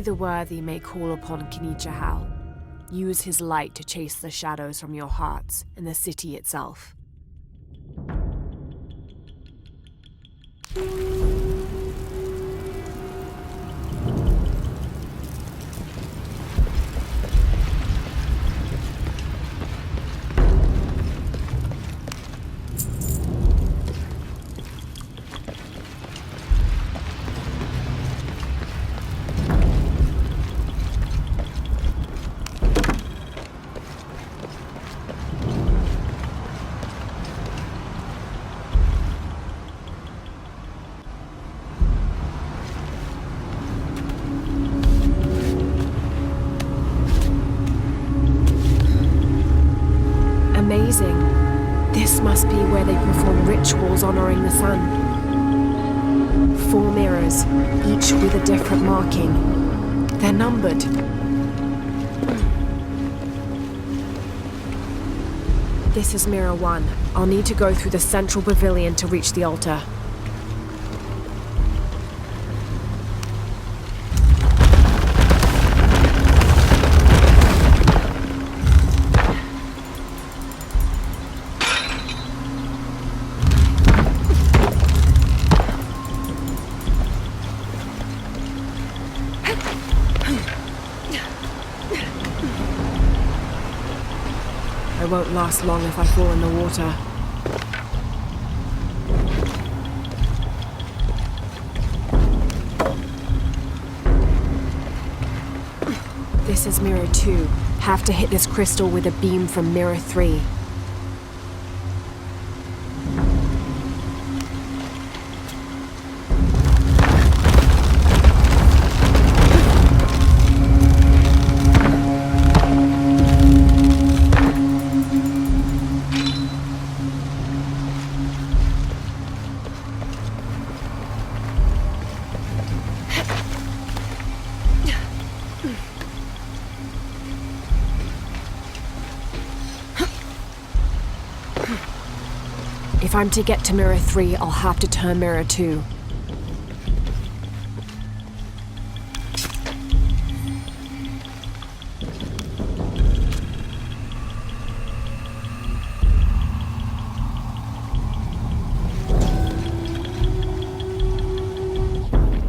the worthy may call upon Kinichahal. Use his light to chase the shadows from your hearts and the city itself. Amazing. This must be where they perform rituals honoring the sun. 4 mirrors, each with a different marking. They're numbered. This is mirror 1. I'll need to go through the central pavilion to reach the altar. I won't last long if I fall in the water. This is mirror 2. Have to hit this crystal with a beam from mirror 3. If I'm to get to mirror 3, I'll have to turn mirror 2.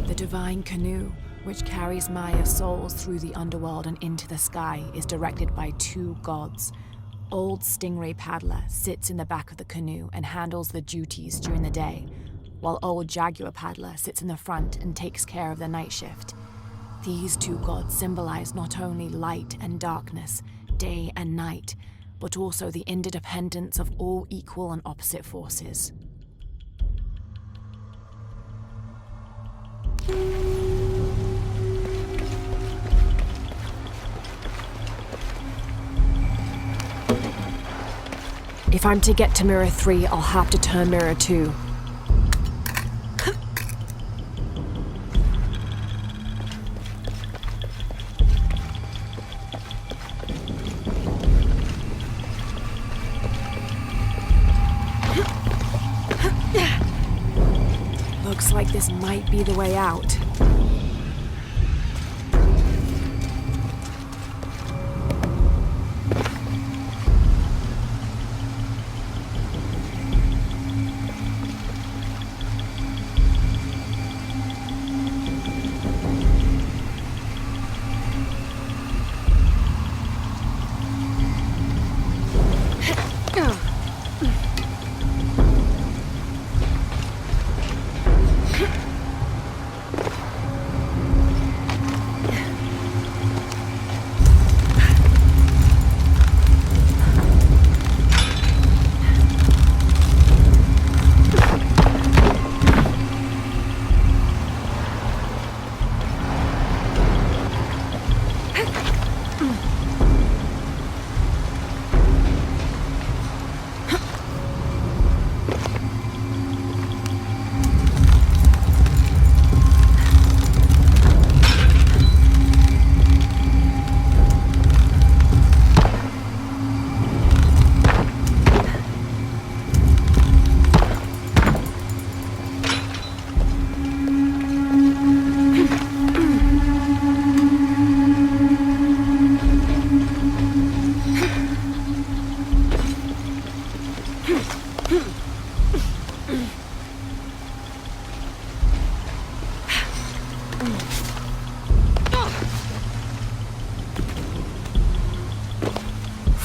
The divine canoe, which carries Maya's souls through the underworld and into the sky, is directed by 2 gods. Old Stingray Paddler sits in the back of the canoe and handles the duties during the day, while Old Jaguar Paddler sits in the front and takes care of the night shift. These 2 gods symbolize not only light and darkness, day and night, but also the interdependence of all equal and opposite forces. If I'm to get to mirror 3, I'll have to turn mirror 2. Looks like this might be the way out.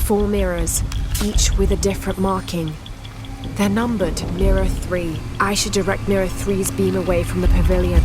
Four mirrors, each with a different marking. They're numbered Mirror 3. I should direct Mirror 3's beam away from the pavilion.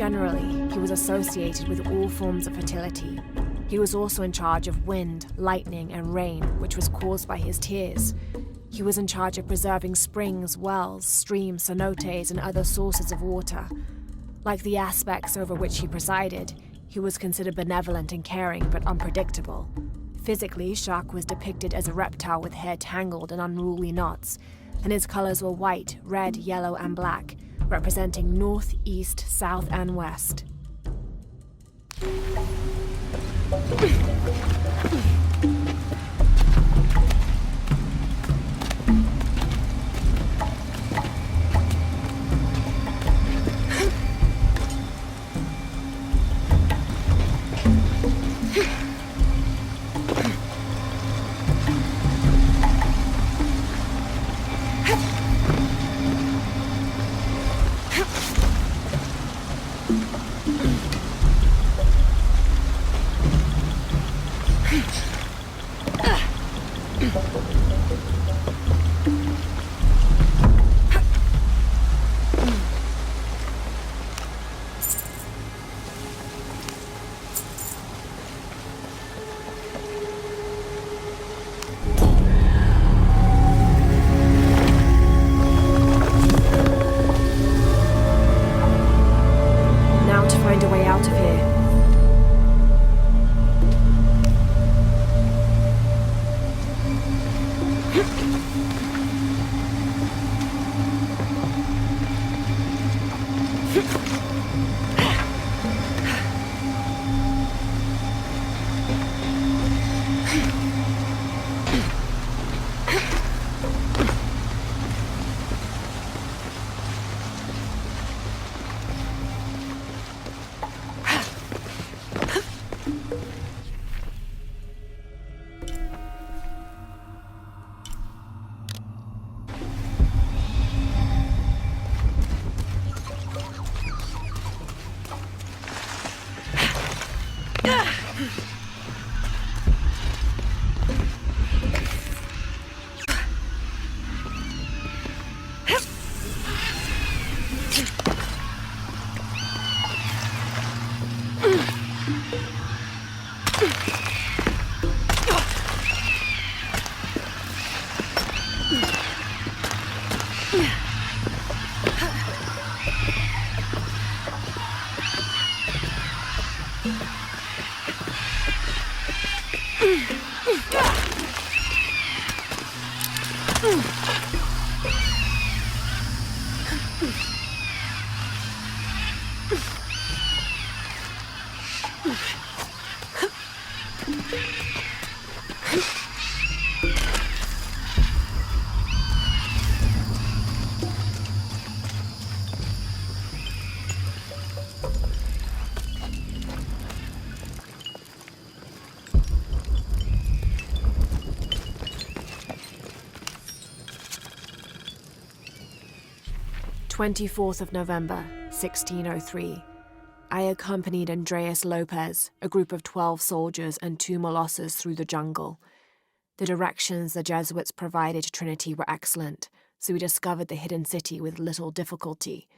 Generally, he was associated with all forms of fertility. He was also in charge of wind, lightning, and rain, which was caused by his tears. He was in charge of preserving springs, wells, streams, cenotes, and other sources of water. Like the aspects over which he presided, he was considered benevolent and caring, but unpredictable. Physically, Shark was depicted as a reptile with hair tangled in unruly knots, and his colors were white, red, yellow, and black, representing north, east, south, and west. November 1603. I accompanied Andreas Lopez, a group of 12 soldiers and 2 Molossers through the jungle. The directions the Jesuits provided to Trinity were excellent, so we discovered the hidden city with little difficulty.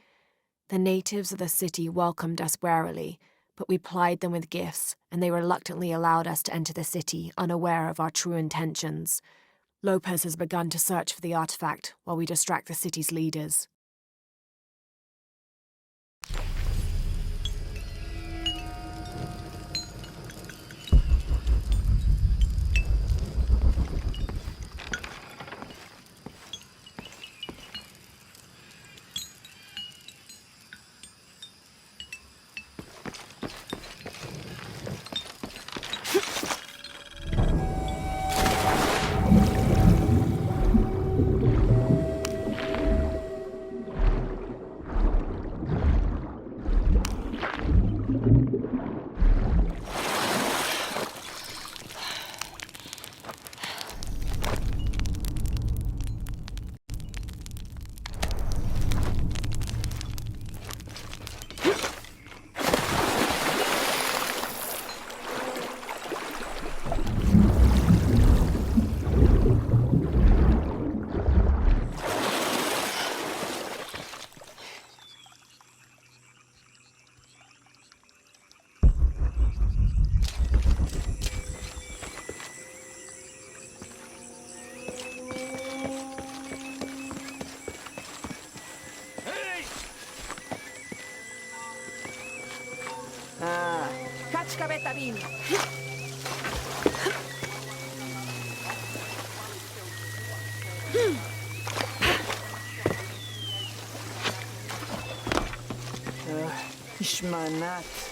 The natives of the city welcomed us warily, but we plied them with gifts, and they reluctantly allowed us to enter the city, unaware of our true intentions. Lopez has begun to search for the artifact while we distract the city's leaders. Ishmanat.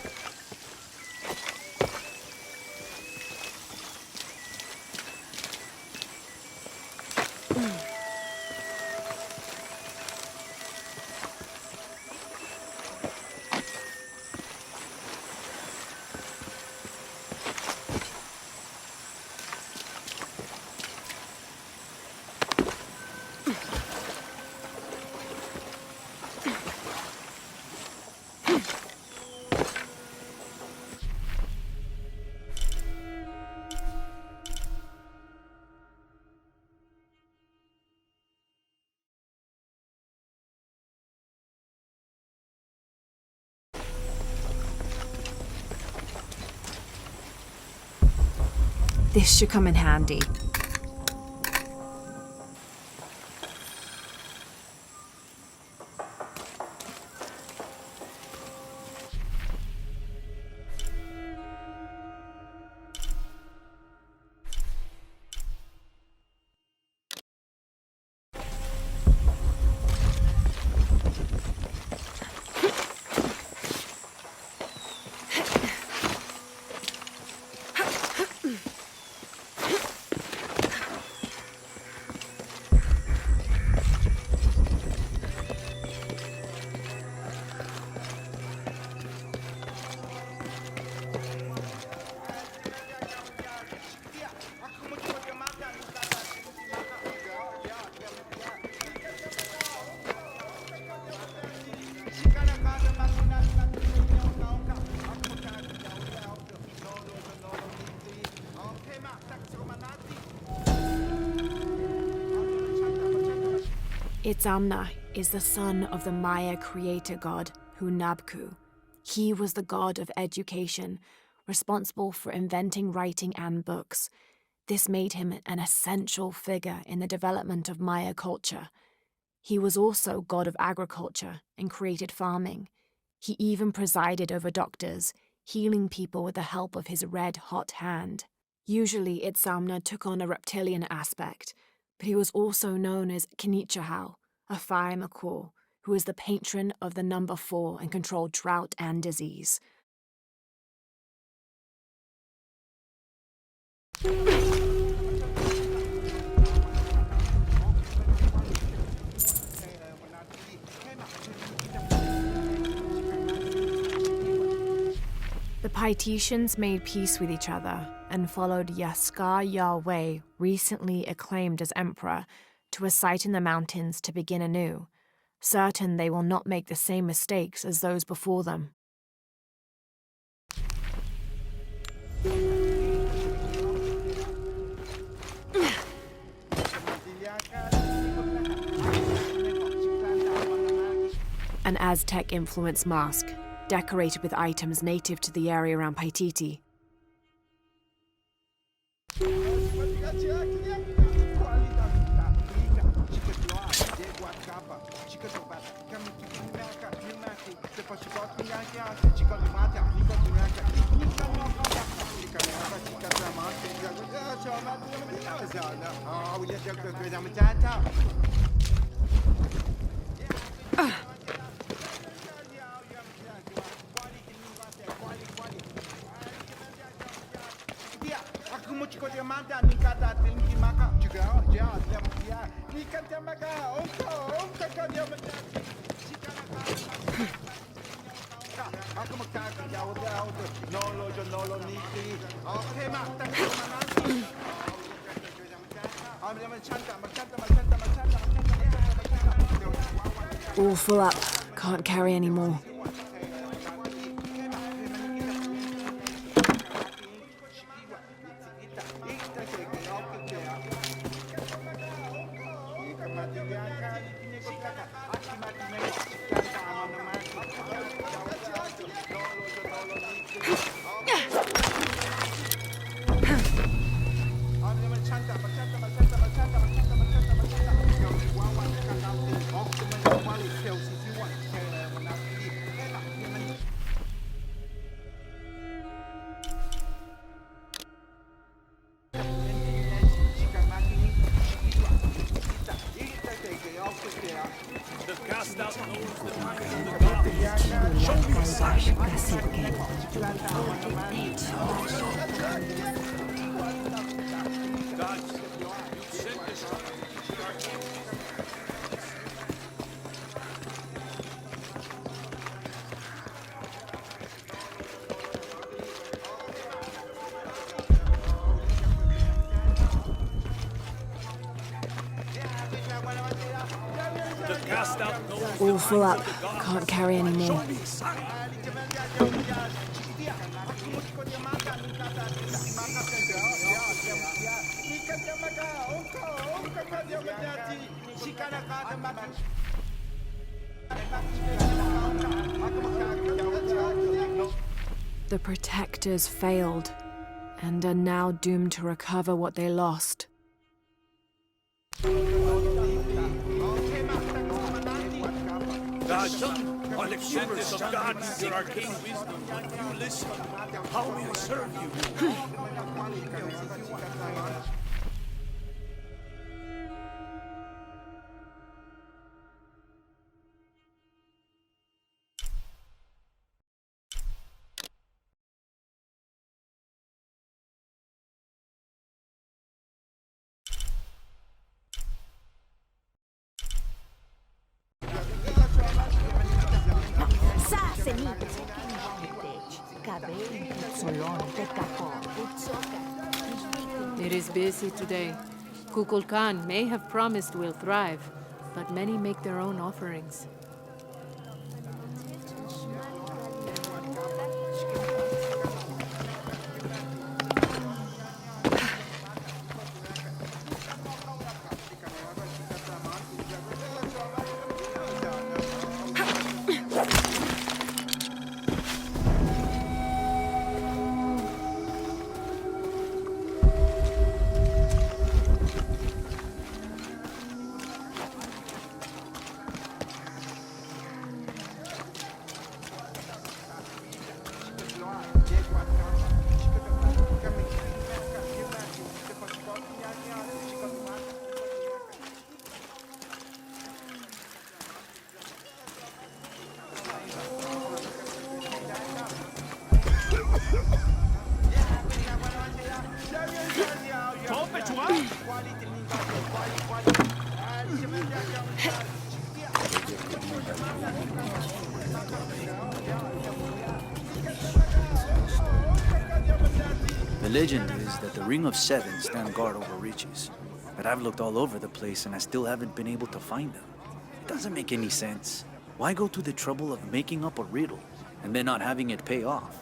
This should come in handy. Itzamna is the son of the Maya creator god Hunabku. He was the god of education, responsible for inventing writing and books. This made him an essential figure in the development of Maya culture. He was also god of agriculture and created farming. He even presided over doctors, healing people with the help of his red-hot hand. Usually Itzamna took on a reptilian aspect, but he was also known as Kinichahau, a fire macaw, who is the patron of the number 4 and controlled drought and disease. The Paititians made peace with each other and followed Yaskar Yahweh, recently acclaimed as emperor, to a site in the mountains to begin anew, certain they will not make the same mistakes as those before them. An Aztec-influenced mask, decorated with items native to the area around Paititi. All full up. Can't carry any more. All full up. Can't carry any more. The protectors failed and are now doomed to recover what they lost. All descendants of God seek your arcane wisdom, but you listen. How may I serve you? It is busy today. Kukulkan may have promised we'll thrive, but many make their own offerings. The legend is that the Ring of Seven stand guard over riches. But I've looked all over the place and I still haven't been able to find them. It doesn't make any sense. Why go to the trouble of making up a riddle and then not having it pay off?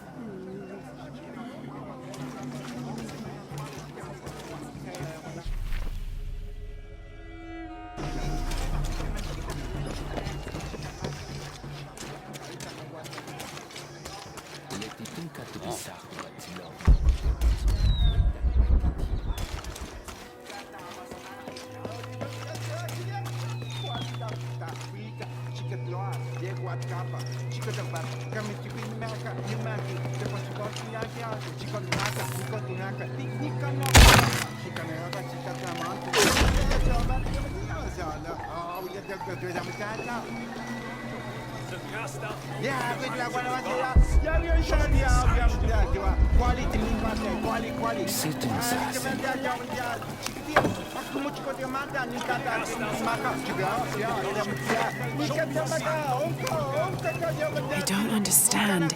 I don't understand.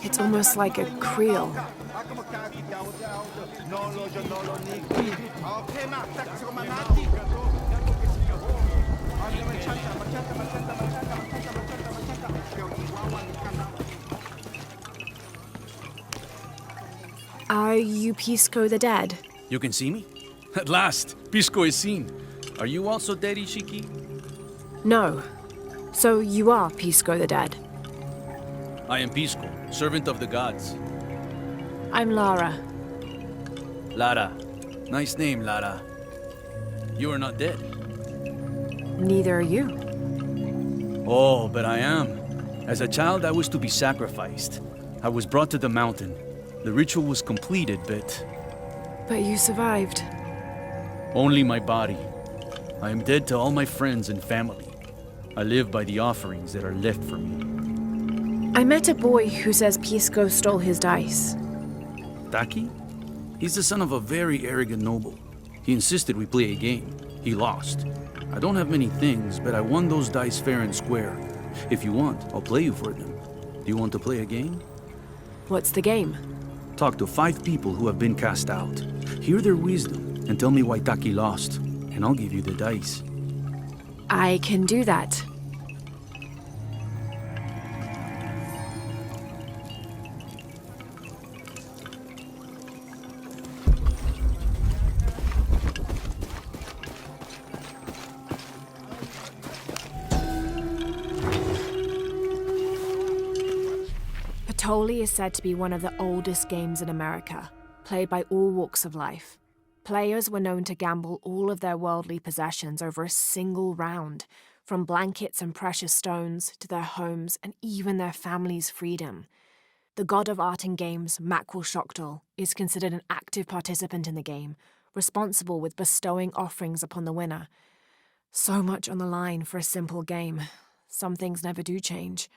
It's almost like a creel. Are you Pisco the Dead? You can see me? At last, Pisco is seen. Are you also dead, Ishiki? No. So you are Pisco the Dead? I am Pisco, servant of the gods. I'm Lara. Lara. Nice name, Lara. You are not dead. Neither are you. Oh, but I am. As a child, I was to be sacrificed. I was brought to the mountain. The ritual was completed, but But you survived. only my body. I am dead to all my friends and family. I live by the offerings that are left for me. I met a boy who says Pisco stole his dice. Taki? He's the son of a very arrogant noble. He insisted we play a game. He lost. I don't have many things, but I won those dice fair and square. If you want, I'll play you for them. Do you want to play a game? What's the game? Talk to 5 people who have been cast out. Hear their wisdom and tell me why Taki lost, and I'll give you the dice. I can do that. Patoli is said to be one of the oldest games in America, played by all walks of life. Players were known to gamble all of their worldly possessions over a single round, from blankets and precious stones to their homes and even their family's freedom. The god of art and games, Mackwell Shockdal, is considered an active participant in the game, responsible with bestowing offerings upon the winner. So much on the line for a simple game. Some things never do change.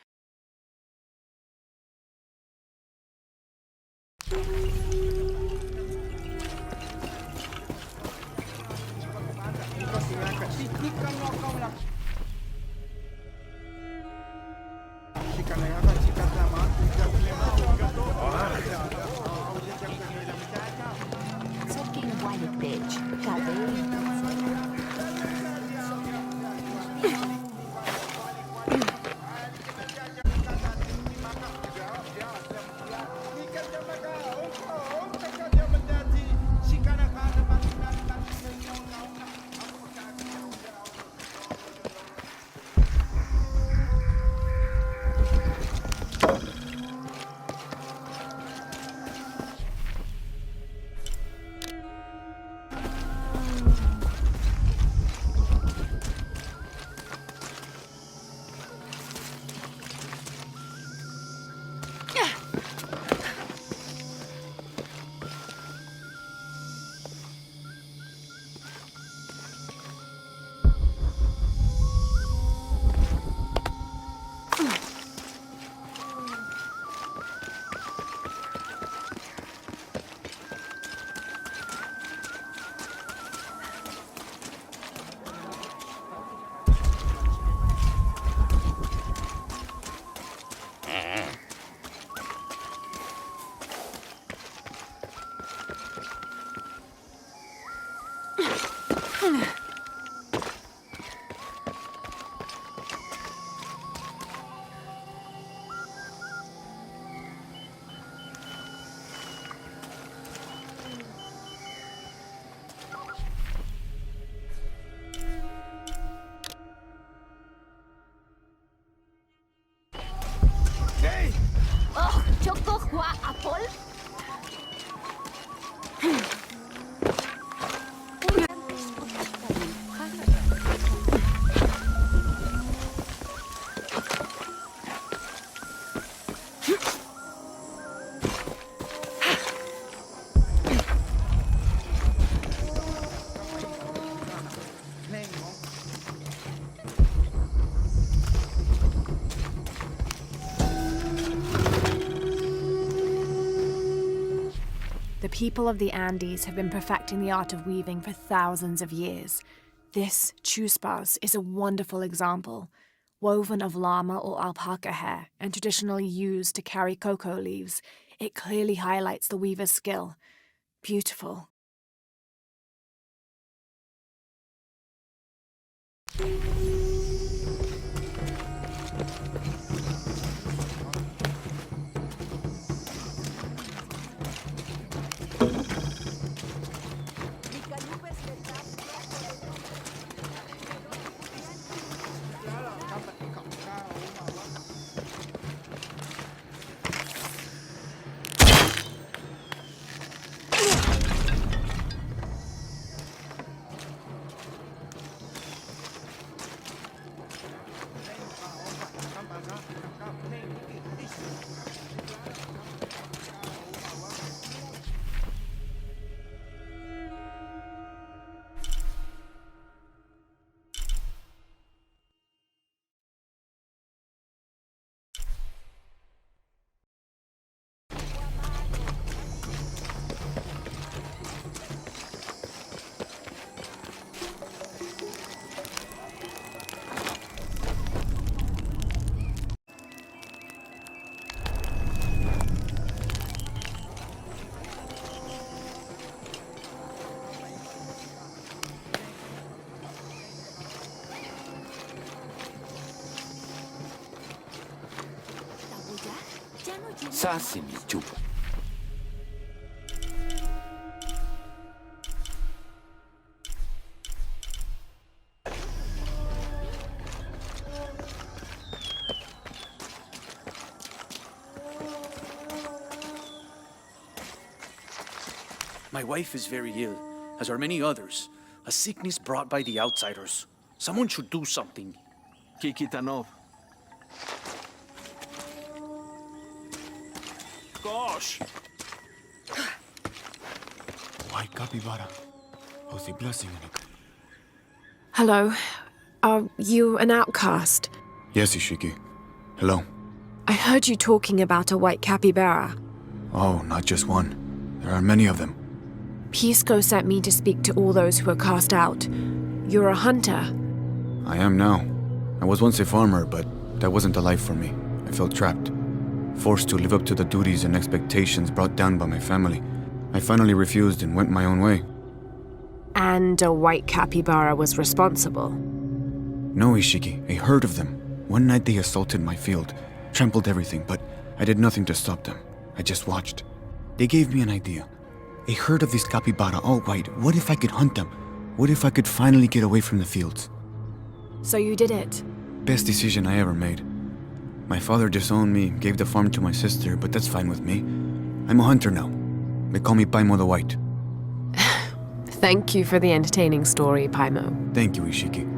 The people of the Andes have been perfecting the art of weaving for thousands of years. This chuspas is a wonderful example. Woven of llama or alpaca hair and traditionally used to carry cocoa leaves, it clearly highlights the weaver's skill. Beautiful. Sasi mi chup. My wife is very ill, as are many others. A sickness brought by the outsiders. Someone should do something. Kikitanov. Gosh! White capybara. Who's he blessing in it? Hello. Are you an outcast? Yes, Ishiki. Hello. I heard you talking about a white capybara. Oh, not just one. There are many of them. Pisco sent me to speak to all those who were cast out. You're a hunter. I am now. I was once a farmer, but that wasn't the life for me. I felt trapped. Forced to live up to the duties and expectations brought down by my family. I finally refused and went my own way. And a white capybara was responsible. No, Ishiki, a herd of them. One night they assaulted my field, trampled everything, but I did nothing to stop them. I just watched. They gave me an idea. A herd of these capybara, all white. What if I could hunt them? What if I could finally get away from the fields? So you did it? Best decision I ever made. My father disowned me, gave the farm to my sister, but that's fine with me. I'm a hunter now. They call me Paimo the White. Thank you for the entertaining story, Paimo. Thank you, Ishiki.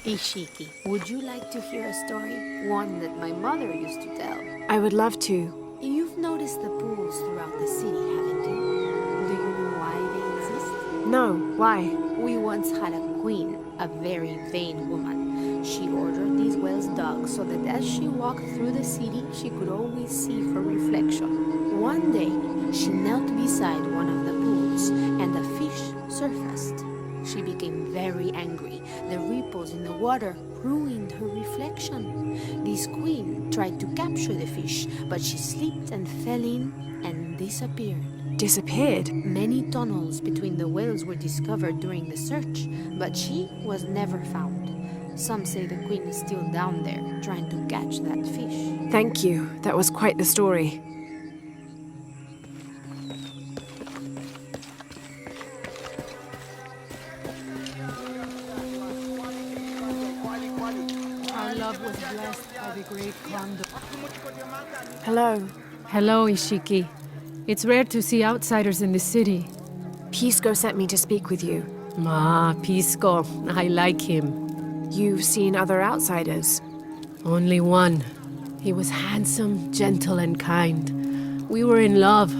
Ishiki, would you like to hear a story? One that my mother used to tell. I would love to. You've noticed the pools throughout the city, haven't you? Do you know why they exist? No, why? We once had a queen, a very vain woman. She ordered these wells dug so that as she walked through the city, she could always see her reflection. One day, she knelt beside one of the pools, and a fish surfaced. She became very angry. The ripples in the water ruined her reflection. This queen tried to capture the fish, but she slipped and fell in and disappeared. Disappeared? Many tunnels between the wells were discovered during the search, but she was never found. Some say the queen is still down there, trying to catch that fish. Thank you. That was quite the story. Our love was blessed by the great condor. Hello. Hello, Ishiki. It's rare to see outsiders in the city. Pisco sent me to speak with you. Pisco. I like him. You've seen other outsiders? Only one. He was handsome, gentle, and kind. We were in love,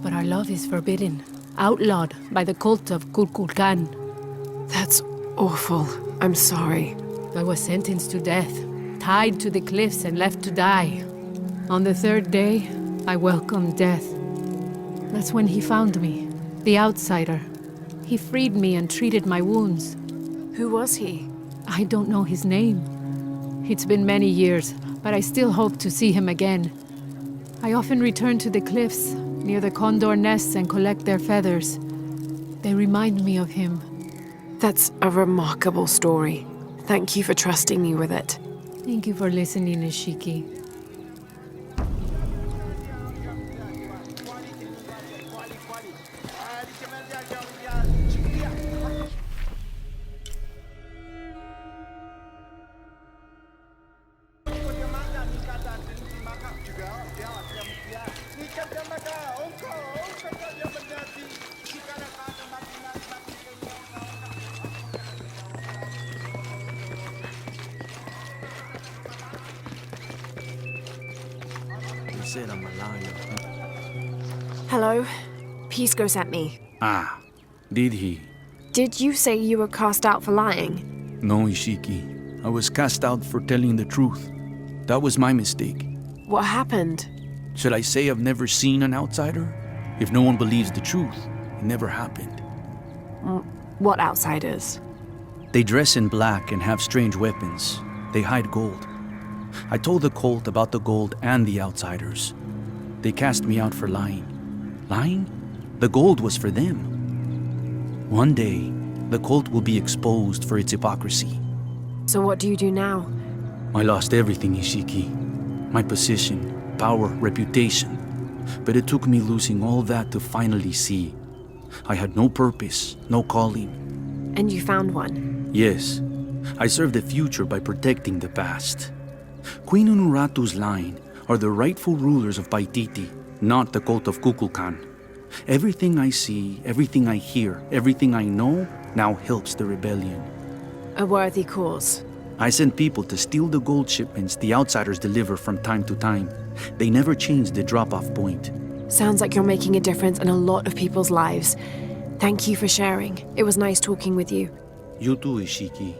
but our love is forbidden, outlawed by the cult of Kukulkan. That's awful. I'm sorry. I was sentenced to death, tied to the cliffs and left to die. On the third day, I welcomed death. That's when he found me, the outsider. He freed me and treated my wounds. Who was he? I don't know his name. It's been many years, but I still hope to see him again. I often return to the cliffs, near the condor nests, and collect their feathers. They remind me of him. That's a remarkable story. Thank you for trusting me with it. Thank you for listening, Ishiki. Hello. Pisco sent me. Ah, did he? Did you say you were cast out for lying? No, Ishiki. I was cast out for telling the truth. That was my mistake. What happened? Should I say I've never seen an outsider? If no one believes the truth, it never happened. What outsiders? They dress in black and have strange weapons. They hide gold. I told the cult about the gold and the outsiders. They cast me out for lying. Lying? The gold was for them. One day, the cult will be exposed for its hypocrisy. So what do you do now? I lost everything, Ishiki. My position, power, reputation. But it took me losing all that to finally see. I had no purpose, no calling. And you found one? Yes, I serve the future by protecting the past. Queen Unuratu's line are the rightful rulers of Paititi, not the cult of Kukulkan. Everything I see, everything I hear, everything I know now helps the rebellion. A worthy cause. I send people to steal the gold shipments the outsiders deliver from time to time. They never change the drop-off point. Sounds like you're making a difference in a lot of people's lives. Thank you for sharing. It was nice talking with you. You too, Ishiki.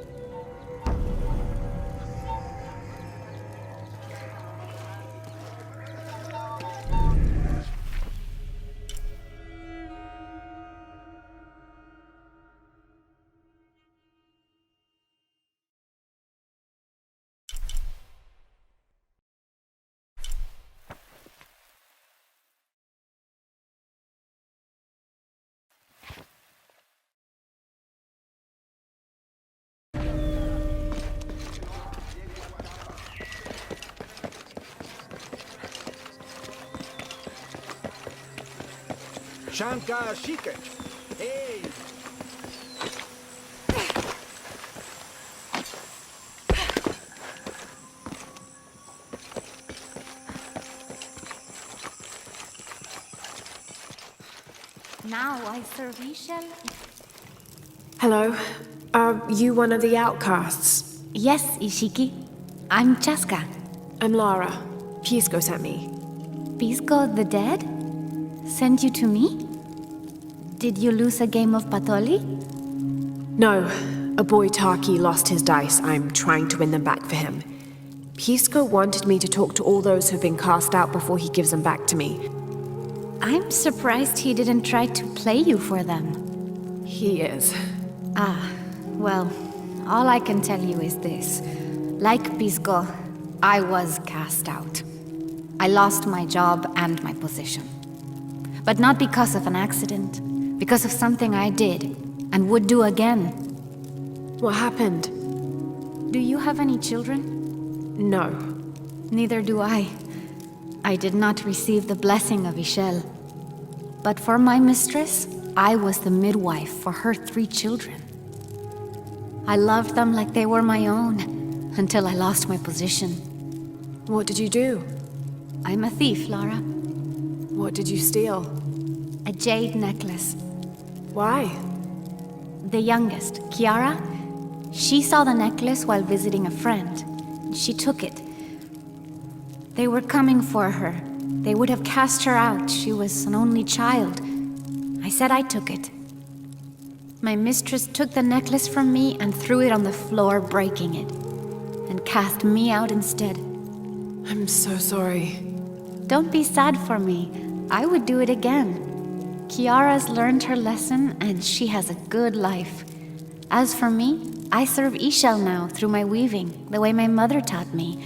Shanka Shike. Hey! Now I serve Ishel. Hello. Are you one of the outcasts? Yes, Ishiki. I'm Chaska. I'm Lara. Pisco sent me. Pisco the dead? Sent you to me? Did you lose a game of Patoli? No, a boy Taki lost his dice. I'm trying to win them back for him. Pisco wanted me to talk to all those who've been cast out before he gives them back to me. I'm surprised he didn't try to play you for them. He is. Ah, well, all I can tell you is this. Like Pisco, I was cast out. I lost my job and my position. But not because of an accident, because of something I did and would do again. What happened? Do you have any children? No. Neither do I. I did not receive the blessing of Ishel. But for my mistress, I was the midwife for her 3 children. I loved them like they were my own, until I lost my position. What did you do? I'm a thief, Lara. What did you steal? A jade necklace. Why? The youngest, Kiara, she saw the necklace while visiting a friend. She took it. They were coming for her. They would have cast her out. She was an only child. I said I took it. My mistress took the necklace from me and threw it on the floor, breaking it, and cast me out instead. I'm so sorry. Don't be sad for me. I would do it again. Kiara's learned her lesson, and she has a good life. As for me, I serve Ishel now through my weaving, the way my mother taught me.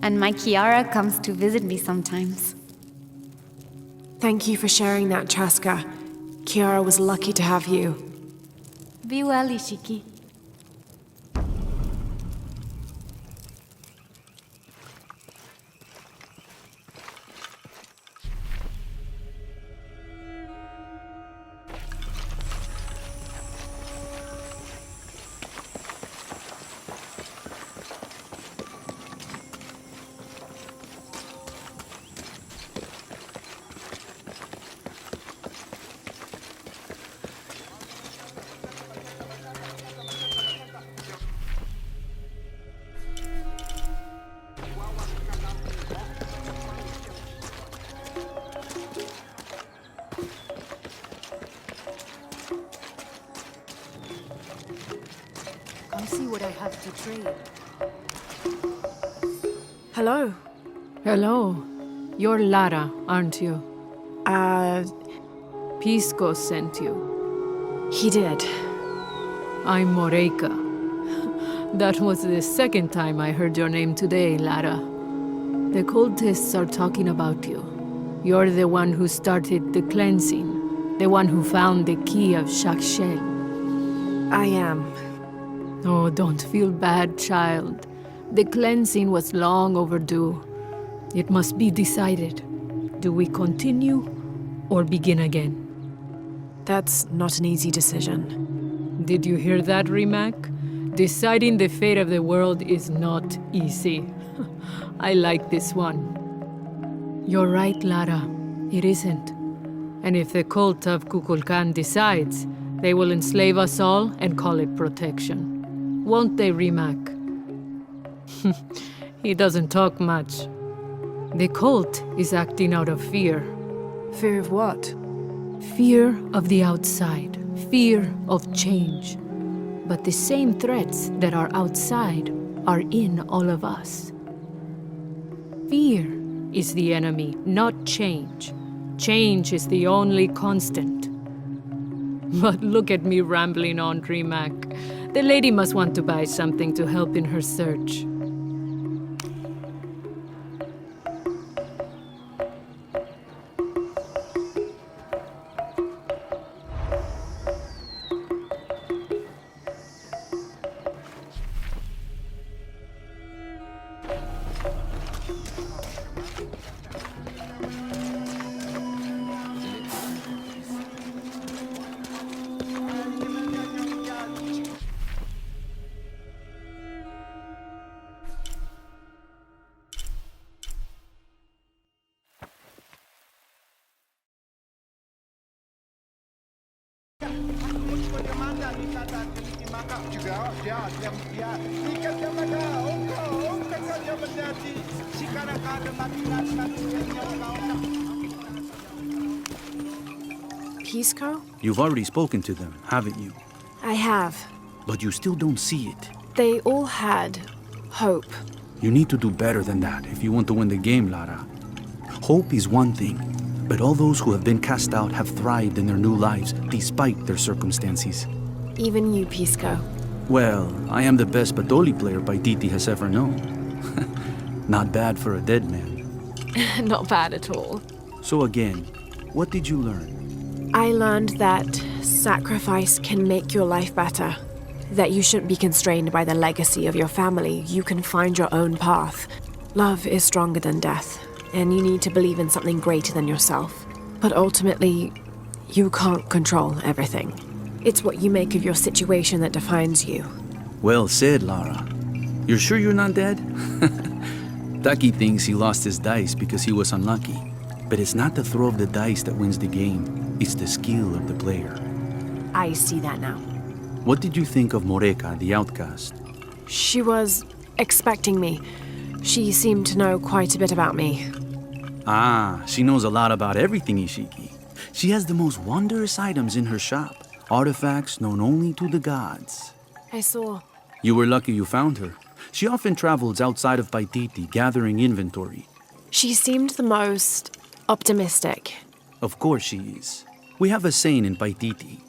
And my Kiara comes to visit me sometimes. Thank you for sharing that, Chaska. Kiara was lucky to have you. Be well, Ishiki. Come see what I have to trade. Hello. Hello. You're Lara, aren't you? Pisco sent you. He did. I'm Moreika. That was the second time I heard your name today, Lara. The cultists are talking about you. You're the one who started the cleansing, the one who found the key of Shakshel. I am. Oh, don't feel bad, child. The cleansing was long overdue. It must be decided. Do we continue or begin again? That's not an easy decision. Did you hear that, Rimac? Deciding the fate of the world is not easy. I like this one. You're right, Lara. It isn't. And if the cult of Kukulkan decides, they will enslave us all and call it protection. Won't they, Rimac? He doesn't talk much. The cult is acting out of fear. Fear of what? Fear of the outside. Fear of change. But the same threats that are outside are in all of us. Fear is the enemy, not change. Change is the only constant. But look at me rambling on, Rimac. The lady must want to buy something to help in her search. Pisco? You've already spoken to them, haven't you? I have. But you still don't see it. They all had hope. You need to do better than that if you want to win the game, Lara. Hope is one thing, but all those who have been cast out have thrived in their new lives despite their circumstances. Even you, Pisco. Well, I am the best Batoli player Dejte has ever known. Not bad for a dead man. Not bad at all. So again, what did you learn? I learned that sacrifice can make your life better. That you shouldn't be constrained by the legacy of your family. You can find your own path. Love is stronger than death, and you need to believe in something greater than yourself. But ultimately, you can't control everything. It's what you make of your situation that defines you. Well said, Lara. You're sure you're not dead? Taki thinks he lost his dice because he was unlucky. But it's not the throw of the dice that wins the game. It's the skill of the player. I see that now. What did you think of Moreka, the outcast? She was expecting me. She seemed to know quite a bit about me. Ah, she knows a lot about everything, Ishiki. She has the most wondrous items in her shop. Artifacts known only to the gods. I saw. You were lucky you found her. She often travels outside of Dejte, gathering inventory. She seemed the most optimistic. Of course she is. We have a saying in Dejte.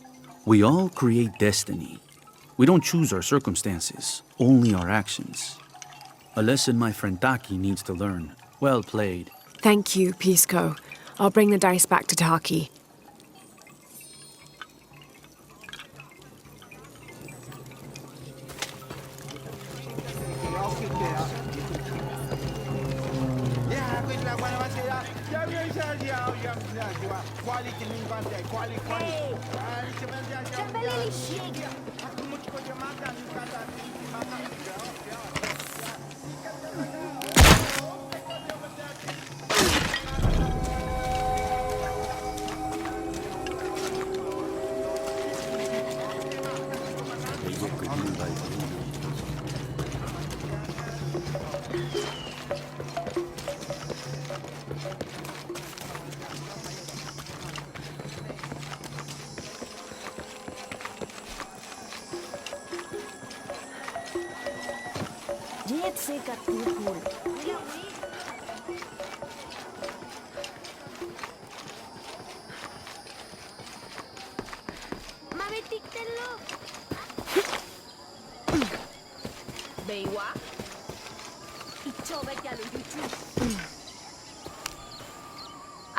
We all create destiny. We don't choose our circumstances, only our actions. A lesson my friend Taki needs to learn. Well played. Thank you, Pisco. I'll bring the dice back to Taki.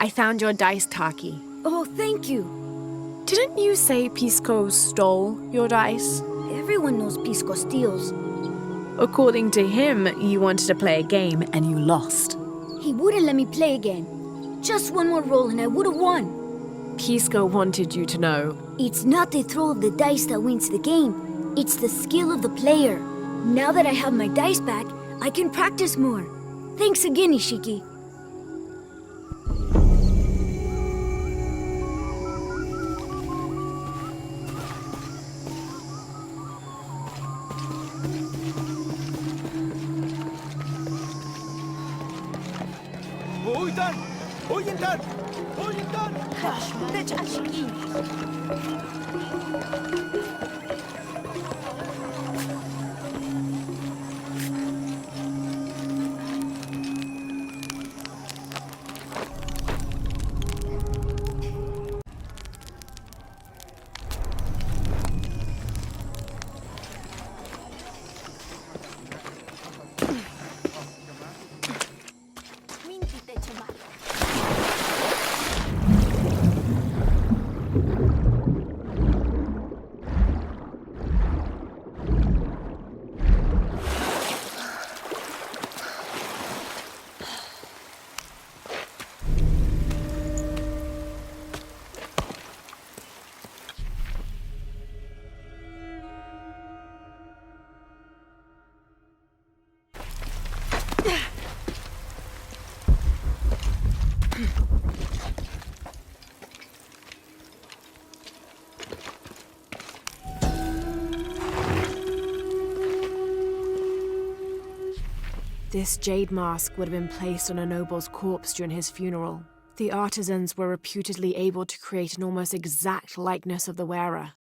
I found your dice, Taki. Oh, thank you. Didn't you say Pisco stole your dice? Everyone knows Pisco steals. According to him, you wanted to play a game and you lost. He wouldn't let me play again. Just one more roll and I would have won. Pisco wanted you to know. It's not the throw of the dice that wins the game. It's the skill of the player. Now that I have my dice back, I can practice more. Thanks again, Ishiki. This jade mask would have been placed on a noble's corpse during his funeral. The artisans were reputedly able to create an almost exact likeness of the wearer.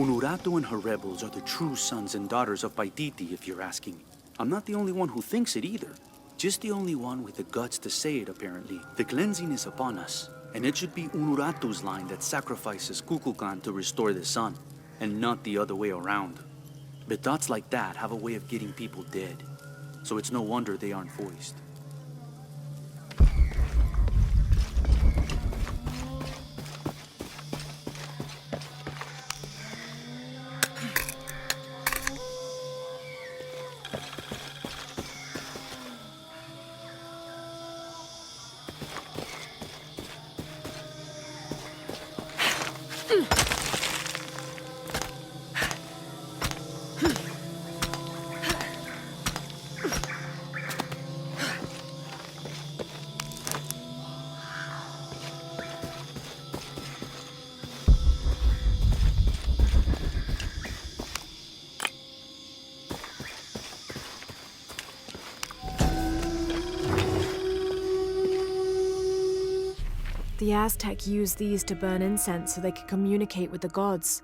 Unuratu and her rebels are the true sons and daughters of Paititi, if you're asking me. I'm not the only one who thinks it either. Just the only one with the guts to say it, apparently. The cleansing is upon us, and it should be Unuratu's line that sacrifices Kukulkan to restore the sun, and not the other way around. But thoughts like that have a way of getting people dead, so it's no wonder they aren't voiced. The Aztec used these to burn incense so they could communicate with the gods.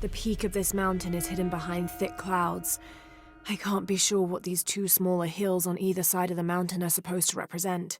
The peak of this mountain is hidden behind thick clouds. I can't be sure what these two smaller hills on either side of the mountain are supposed to represent.